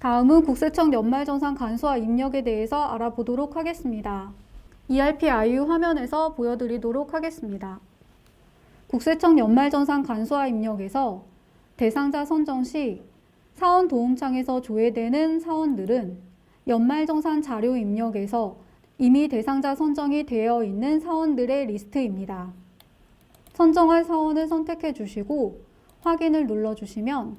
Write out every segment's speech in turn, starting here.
다음은 국세청 연말정산 간소화 입력에 대해서 알아보도록 하겠습니다. ERP-IU 화면에서 보여드리도록 하겠습니다. 국세청 연말정산 간소화 입력에서 대상자 선정 시 사원 도움창에서 조회되는 사원들은 연말정산 자료 입력에서 이미 대상자 선정이 되어 있는 사원들의 리스트입니다. 선정할 사원을 선택해 주시고 확인을 눌러주시면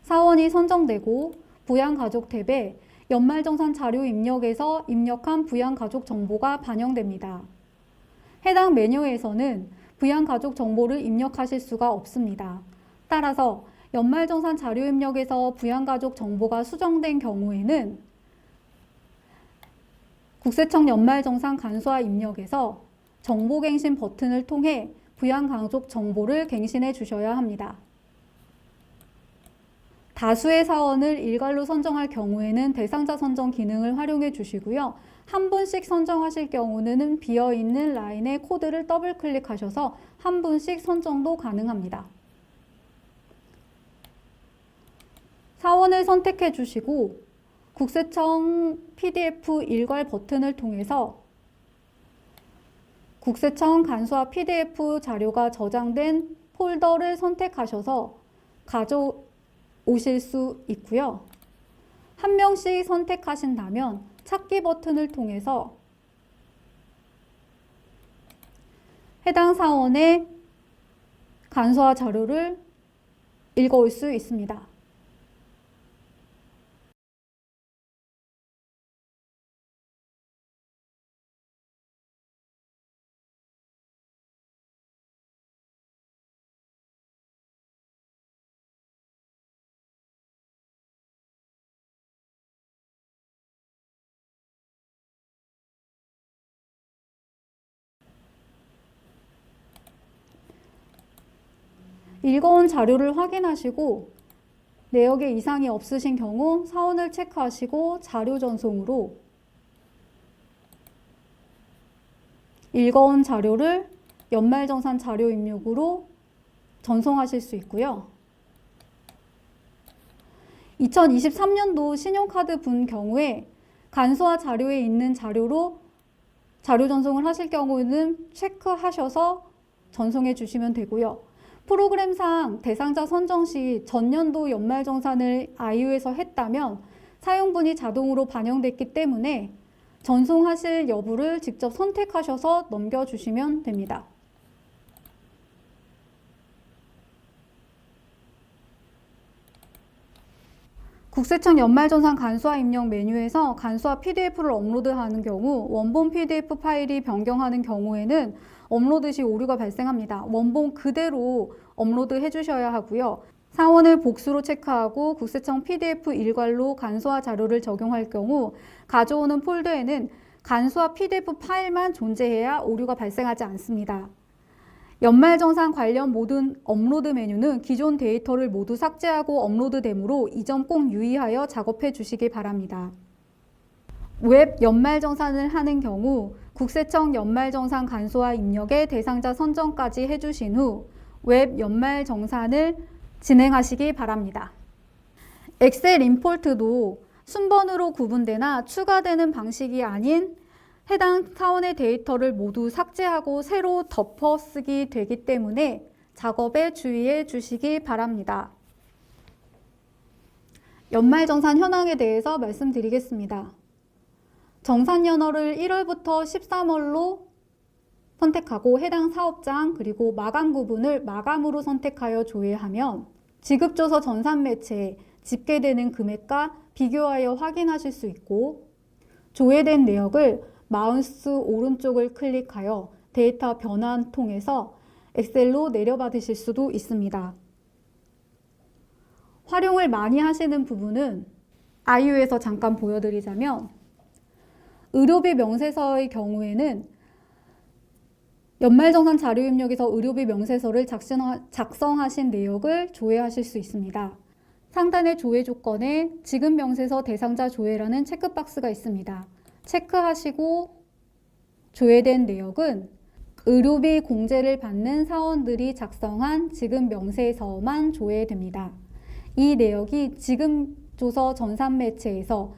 사원이 선정되고 부양가족 탭에 연말정산 자료 입력에서 입력한 부양가족 정보가 반영됩니다. 해당 메뉴에서는 부양가족 정보를 입력하실 수가 없습니다. 따라서 연말정산 자료 입력에서 부양가족 정보가 수정된 경우에는 국세청 연말정산 간소화 입력에서 정보갱신 버튼을 통해 부양가족 정보를 갱신해 주셔야 합니다. 다수의 사원을 일괄로 선정할 경우에는 대상자 선정 기능을 활용해 주시고요. 한 분씩 선정하실 경우는 비어있는 라인의 코드를 더블 클릭하셔서 한 분씩 선정도 가능합니다. 사원을 선택해 주시고 국세청 PDF 일괄 버튼을 통해서 국세청 간소화 PDF 자료가 저장된 폴더를 선택하셔서 가져오실 수 있고요. 한 명씩 선택하신다면 찾기 버튼을 통해서 해당 사원의 간소화 자료를 읽어올 수 있습니다. 읽어온 자료를 확인하시고 내역에 이상이 없으신 경우 사원을 체크하시고 자료 전송으로 읽어온 자료를 연말정산 자료 입력으로 전송하실 수 있고요. 2023년도 신용카드 분 경우에 간소화 자료에 있는 자료로 자료 전송을 하실 경우에는 체크하셔서 전송해 주시면 되고요. 프로그램상 대상자 선정 시 전년도 연말정산을 IU에서 했다면 사용분이 자동으로 반영됐기 때문에 전송하실 여부를 직접 선택하셔서 넘겨주시면 됩니다. 국세청 연말정산 간소화 입력 메뉴에서 간소화 PDF를 업로드하는 경우 원본 PDF 파일이 변경하는 경우에는 업로드 시 오류가 발생합니다. 원본 그대로 업로드 해주셔야 하고요. 사원을 복수로 체크하고 국세청 PDF 일괄로 간소화 자료를 적용할 경우 가져오는 폴더에는 간소화 PDF 파일만 존재해야 오류가 발생하지 않습니다. 연말정산 관련 모든 업로드 메뉴는 기존 데이터를 모두 삭제하고 업로드되므로 이 점 꼭 유의하여 작업해 주시기 바랍니다. 웹 연말정산을 하는 경우 국세청 연말정산 간소화 입력에 대상자 선정까지 해주신 후 웹 연말정산을 진행하시기 바랍니다. 엑셀 임포트도 순번으로 구분되나 추가되는 방식이 아닌 해당 사원의 데이터를 모두 삭제하고 새로 덮어쓰기 되기 때문에 작업에 주의해 주시기 바랍니다. 연말정산 현황에 대해서 말씀드리겠습니다. 정산연월을 1월부터 13월로 선택하고 해당 사업장 그리고 마감 구분을 마감으로 선택하여 조회하면 지급조서 전산매체에 집계되는 금액과 비교하여 확인하실 수 있고 조회된 내역을 마우스 오른쪽을 클릭하여 데이터 변환 통해서 엑셀로 내려받으실 수도 있습니다. 활용을 많이 하시는 부분은 IU에서 잠깐 보여드리자면 의료비 명세서의 경우에는 연말정산 자료 입력에서 의료비 명세서를 작성하신 내역을 조회하실 수 있습니다. 상단의 조회 조건에 지급 명세서 대상자 조회라는 체크박스가 있습니다. 체크하시고 조회된 내역은 의료비 공제를 받는 사원들이 작성한 지급 명세서만 조회됩니다. 이 내역이 지급조서 전산매체에서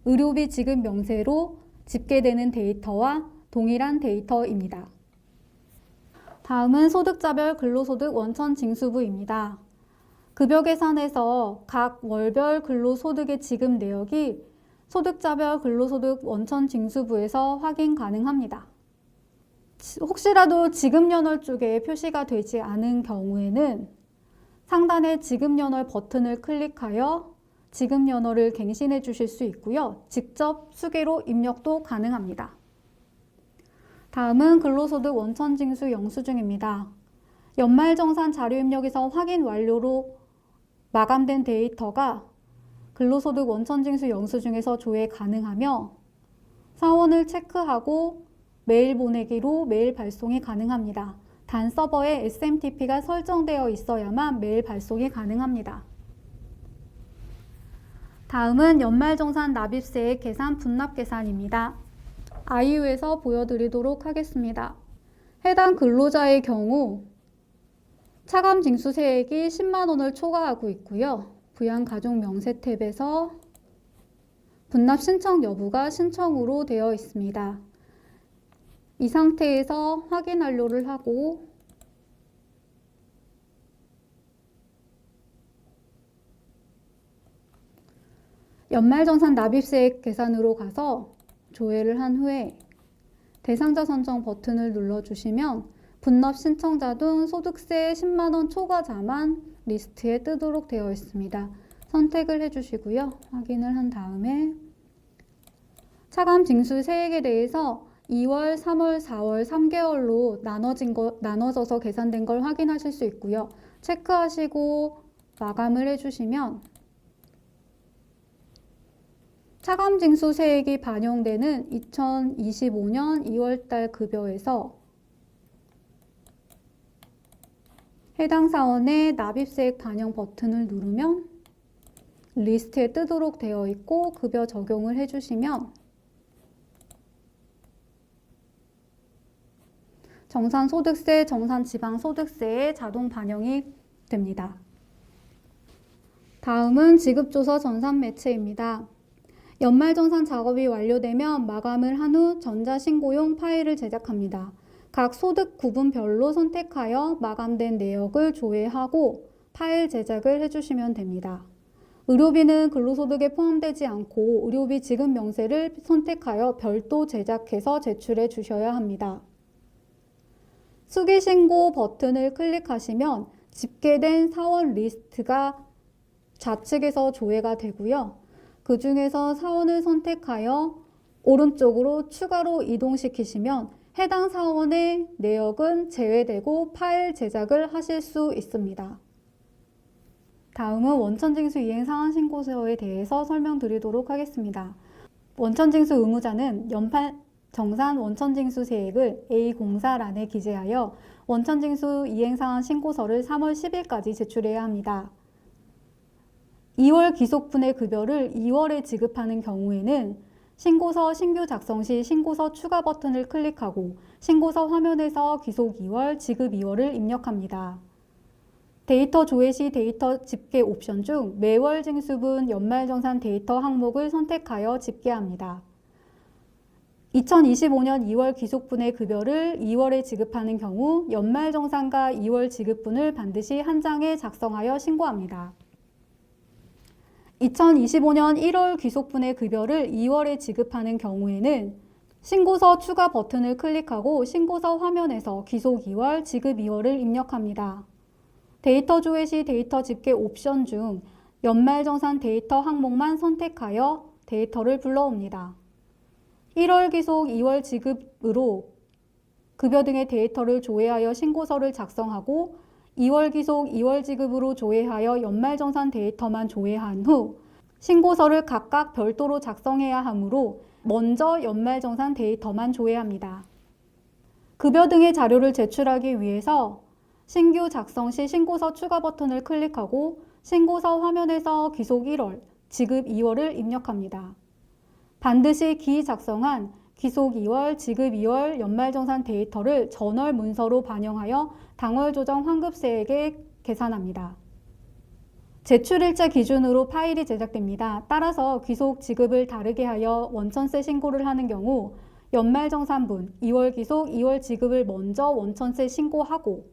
의료비 지급 명세로 집계되는 데이터와 동일한 데이터입니다. 다음은 소득자별 근로소득 원천 징수부입니다. 급여 계산에서 각 월별 근로소득의 지급 내역이 소득자별 근로소득 원천 징수부에서 확인 가능합니다. 혹시라도 지급연월 쪽에 표시가 되지 않은 경우에는 상단의 지급연월 버튼을 클릭하여 지급연월을 갱신해 주실 수 있고요. 직접 수기로 입력도 가능합니다. 다음은 근로소득 원천징수 영수증입니다. 연말정산 자료입력에서 확인 완료로 마감된 데이터가 근로소득 원천징수 영수증에서 조회 가능하며 사원을 체크하고 메일 보내기로 메일 발송이 가능합니다. 단 서버에 SMTP가 설정되어 있어야만 메일 발송이 가능합니다. 다음은 연말정산 납입세액 계산 분납 계산입니다. 아이유에서 보여드리도록 하겠습니다. 해당 근로자의 경우 차감 징수세액이 10만 원을 초과하고 있고요. 부양가족명세 탭에서 분납 신청 여부가 신청으로 되어 있습니다. 이 상태에서 확인 완료를 하고 연말정산 납입세액 계산으로 가서 조회를 한 후에 대상자 선정 버튼을 눌러주시면 분납 신청자 등 소득세 10만 원 초과자만 리스트에 뜨도록 되어 있습니다. 선택을 해주시고요. 확인을 한 다음에 차감 징수 세액에 대해서 2월, 3월, 4월, 3개월로 나눠져서 계산된 걸 확인하실 수 있고요. 체크하시고 마감을 해주시면 차감 징수 세액이 반영되는 2025년 2월달 급여에서 해당 사원의 납입세액 반영 버튼을 누르면 리스트에 뜨도록 되어 있고 급여 적용을 해주시면 정산소득세, 정산지방소득세에 자동 반영이 됩니다. 다음은 지급조서 전산매체입니다. 연말정산 작업이 완료되면 마감을 한 후 전자신고용 파일을 제작합니다. 각 소득 구분별로 선택하여 마감된 내역을 조회하고 파일 제작을 해주시면 됩니다. 의료비는 근로소득에 포함되지 않고 의료비 지급 명세를 선택하여 별도 제작해서 제출해 주셔야 합니다. 수기신고 버튼을 클릭하시면 집계된 사원 리스트가 좌측에서 조회가 되고요. 그 중에서 사원을 선택하여 오른쪽으로 추가로 이동시키시면 해당 사원의 내역은 제외되고 파일 제작을 하실 수 있습니다. 다음은 원천징수 이행상환 신고서에 대해서 설명드리도록 하겠습니다. 원천징수 의무자는 연말정산 원천징수세액을 A04란에 기재하여 원천징수 이행상환 신고서를 3월 10일까지 제출해야 합니다. 2월 기속분의 급여를 2월에 지급하는 경우에는 신고서 신규 작성 시 신고서 추가 버튼을 클릭하고 신고서 화면에서 기속 2월, 지급 2월을 입력합니다. 데이터 조회 시 데이터 집계 옵션 중 매월 징수분 연말정산 데이터 항목을 선택하여 집계합니다. 2025년 2월 기속분의 급여를 2월에 지급하는 경우 연말정산과 2월 지급분을 반드시 한 장에 작성하여 신고합니다. 2025년 1월 귀속분의 급여를 2월에 지급하는 경우에는 신고서 추가 버튼을 클릭하고 신고서 화면에서 귀속 2월, 지급 2월을 입력합니다. 데이터 조회 시 데이터 집계 옵션 중 연말정산 데이터 항목만 선택하여 데이터를 불러옵니다. 1월 귀속 2월 지급으로 급여 등의 데이터를 조회하여 신고서를 작성하고 2월 귀속 2월 지급으로 조회하여 연말정산 데이터만 조회한 후 신고서를 각각 별도로 작성해야 하므로 먼저 연말정산 데이터만 조회합니다. 급여 등의 자료를 제출하기 위해서 신규 작성 시 신고서 추가 버튼을 클릭하고 신고서 화면에서 귀속 1월, 지급 2월을 입력합니다. 반드시 기작성한 귀속 2월, 지급 2월 연말정산 데이터를 전월 문서로 반영하여 당월 조정 환급세액에 계산합니다. 제출일자 기준으로 파일이 제작됩니다. 따라서 귀속 지급을 다르게 하여 원천세 신고를 하는 경우 연말정산분 2월 귀속 2월 지급을 먼저 원천세 신고하고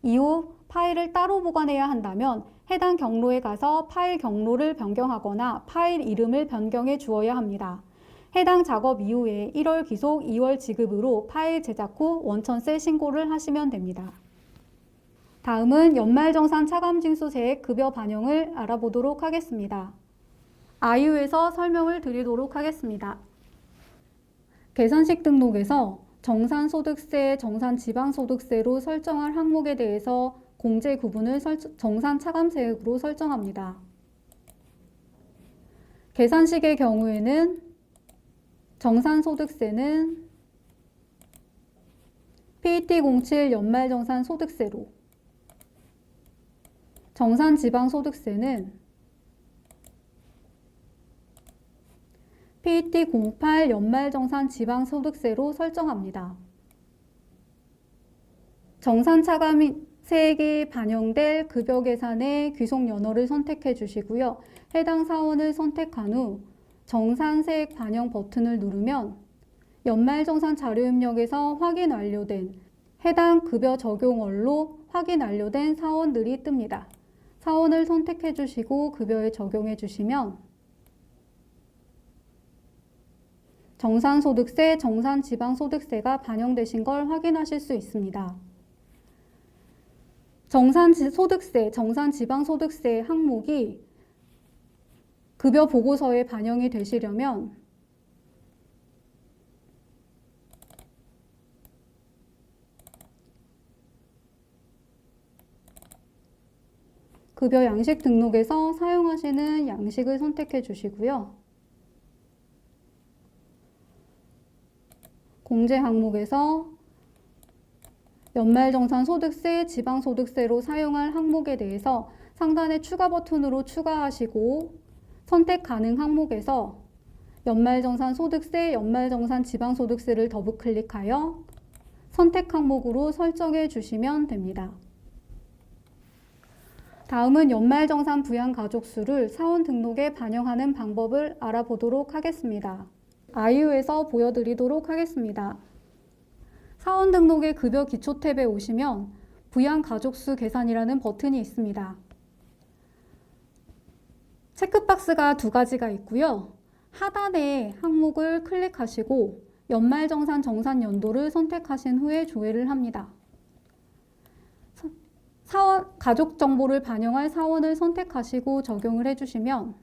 이후 파일을 따로 보관해야 한다면 해당 경로에 가서 파일 경로를 변경하거나 파일 이름을 변경해 주어야 합니다. 해당 작업 이후에 1월 귀속 2월 지급으로 파일 제작 후 원천세 신고를 하시면 됩니다. 다음은 연말정산 차감징수세액 급여 반영을 알아보도록 하겠습니다. 아이유에서 설명을 드리도록 하겠습니다. 계산식 등록에서 정산소득세, 정산지방소득세로 설정할 항목에 대해서 공제 구분을 정산차감세액으로 설정합니다. 계산식의 경우에는 정산소득세는 PET07 연말정산소득세로, 정산지방소득세는 PET08 연말정산지방소득세로 설정합니다. 정산차감세액이 반영될 급여 계산의 귀속 연월을 선택해 주시고요. 해당 사원을 선택한 후 정산세액 반영 버튼을 누르면 연말정산 자료 입력에서 확인 완료된 해당 급여 적용월로 확인 완료된 사원들이 뜹니다. 사원을 선택해 주시고 급여에 적용해 주시면 정산소득세, 정산지방소득세가 반영되신 걸 확인하실 수 있습니다. 정산소득세, 정산지방소득세 항목이 급여 보고서에 반영이 되시려면 급여 양식 등록에서 사용하시는 양식을 선택해 주시고요. 공제 항목에서 연말정산소득세, 지방소득세로 사용할 항목에 대해서 상단의 추가 버튼으로 추가하시고 선택 가능 항목에서 연말정산소득세, 연말정산지방소득세를 더블 클릭하여 선택 항목으로 설정해 주시면 됩니다. 다음은 연말정산 부양가족수를 사원 등록에 반영하는 방법을 알아보도록 하겠습니다. 아이유에서 보여드리도록 하겠습니다. 사원 등록의 급여 기초 탭에 오시면 부양가족수 계산이라는 버튼이 있습니다. 체크박스가 두 가지가 있고요. 하단의 항목을 클릭하시고 연말정산 정산 연도를 선택하신 후에 조회를 합니다. 사원, 가족 정보를 반영할 사원을 선택하시고 적용을 해주시면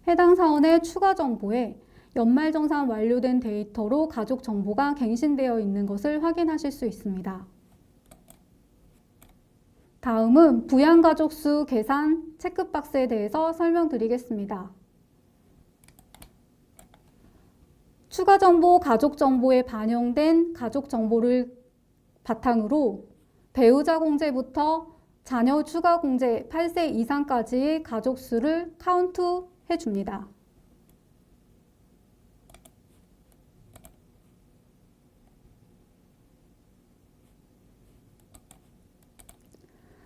해당 사원의 추가 정보에 연말정산 완료된 데이터로 가족 정보가 갱신되어 있는 것을 확인하실 수 있습니다. 다음은 부양가족수 계산 체크박스에 대해서 설명드리겠습니다. 추가 정보, 가족 정보에 반영된 가족 정보를 바탕으로 배우자 공제부터 자녀 추가 공제 8세 이상까지의 가족 수를 카운트해 줍니다.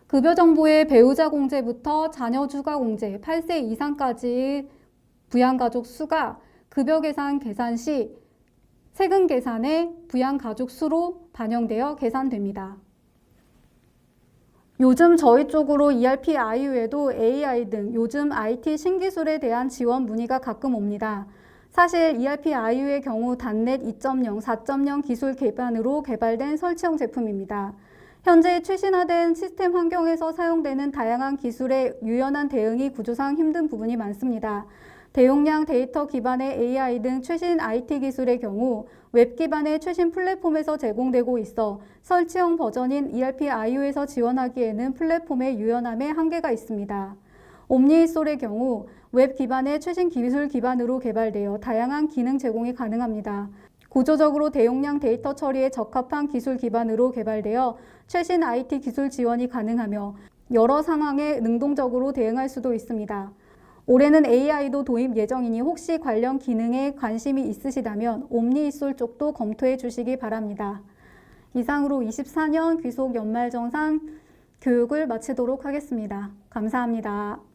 급여 정보의 배우자 공제부터 자녀 추가 공제 8세 이상까지의 부양가족 수가 급여 계산 계산 시 세금 계산의 부양가족 수로 반영되어 계산됩니다. 요즘 저희 쪽으로 ERP 아이유에도 AI 등 요즘 IT 신기술에 대한 지원 문의가 가끔 옵니다. 사실 ERP 아이유의 경우 단넷 2.0, 4.0 기술 기반으로 개발된 설치형 제품입니다. 현재 최신화된 시스템 환경에서 사용되는 다양한 기술에 유연한 대응이 구조상 힘든 부분이 많습니다. 대용량 데이터 기반의 AI 등 최신 IT 기술의 경우 웹 기반의 최신 플랫폼에서 제공되고 있어 설치형 버전인 ERP 아이유에서 지원하기에는 플랫폼의 유연함에 한계가 있습니다. 옴니솔의 경우 웹 기반의 최신 기술 기반으로 개발되어 다양한 기능 제공이 가능합니다. 구조적으로 대용량 데이터 처리에 적합한 기술 기반으로 개발되어 최신 IT 기술 지원이 가능하며 여러 상황에 능동적으로 대응할 수도 있습니다. 올해는 AI도 도입 예정이니 혹시 관련 기능에 관심이 있으시다면 옴니솔 쪽도 검토해 주시기 바랍니다. 이상으로 24년 귀속 연말정산 교육을 마치도록 하겠습니다. 감사합니다.